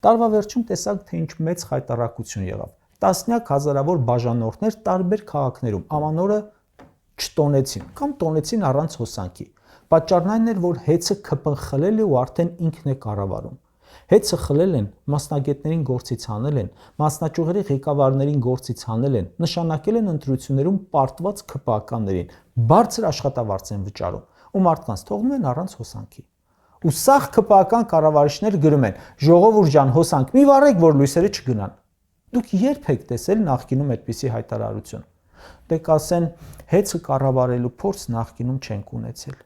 Տարվա վերջում տեսակ, թե ինչ մեծ խայտառակություն եղավ։ Տասնյակ հազարավոր բաժանորդներ տարբեր քաղաքներում ամանորը չտոնեցին կամ տոնեցին առանց հոսանքի։ Պատճառն այն էր, որ հեծը ԿՊ-ն խլել է ու արդեն ինքն է կառավարում։ Հեծը խլել են, մասնագետներին գործից հանել են, մասնաճյուղերի ղեկավարներին գործից հանել են, նշանակել են ընտրություններում պարտված ԿՊԱ-ականներին, բարձր աշխատավարձ են վճարում ու մարդկանց թողնում են առանց հոսանքի։ Ու սաղ ԿՊԱ-ական կառավարիչները գրում են. «Ժողովուրդ ջան, հոսանք մի վառեք, որ լույսերը չգնան»։ Դուք երբ եք տեսել նախկինում այդպիսի հայտարարություն։ Դե կասեն, հեծը կառավարելու փորձ նախկինում չենք ունեցել։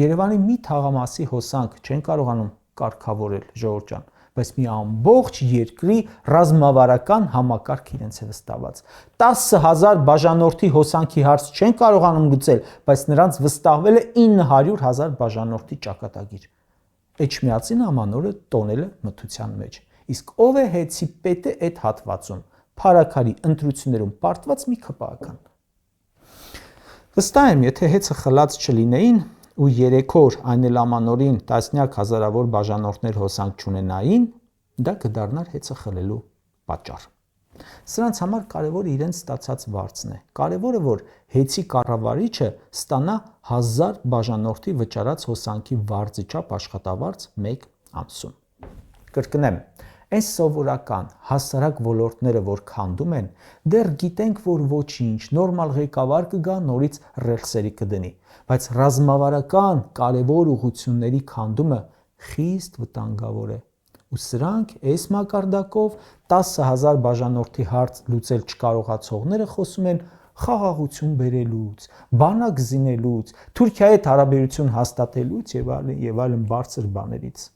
Երևանի մի թաղամասի հոսանք չեն կարողանում կարգավորել, ժողովուրդ ջան, բայց մի ամբողջ երկրի ռազմավարական համակարգ իրենց է վստահված։ 10,000 բաժանորդի հոսանքի հարց չեն կարողանում լուծել, բայց նրանց վստահվել է 900,000 բաժանորդի ճակատագիր։ Էջմիածին ամանորը տոնել է մթության մեջ։ Իսկ ով է հեծի պետը այդ հատվածում։ Փարաքարի ընտրություններում պարտված մի ԿՊԱ-ական։ Վստահ եմ, եթե հեծը խլած չլինեին ու 3 օր, այն էլ ամանորին տասնյակ հազարավոր բաժանորդներ հոսանք չունենային, դա կդառնար հեծը խլելու պատճառ։ Սրանց համար կարևորը իրենց ստացած վարձն է։ Կարևորը, որ հեծի կառավարիչը ստանա 1000 բաժանորդի վճարած հոսանքի վարձի չափ աշխատավարձ մեկ ամսում։ Կրկնեմ, այս սովորական հասարակ ոլորտները, որ քանդում են, դեռ գիտենք, որ ոչինչ, նորմալ ղեկավար կգա, նորից ռելսերի կդնի, բայց ռազմավարական կարևոր ուղղությունների քանդումը խիստ վտանգավոր է։ Ու սրանք այս մակարդակով 10,000 բաժանորդի հարց լուծել չկարողացողները խոսում են խաղաղություն բերելուց, բանակ զինելուց, Թուրքիայի հետ հարաբերություն հաստատելուց եւ այլն բարձր բաներից։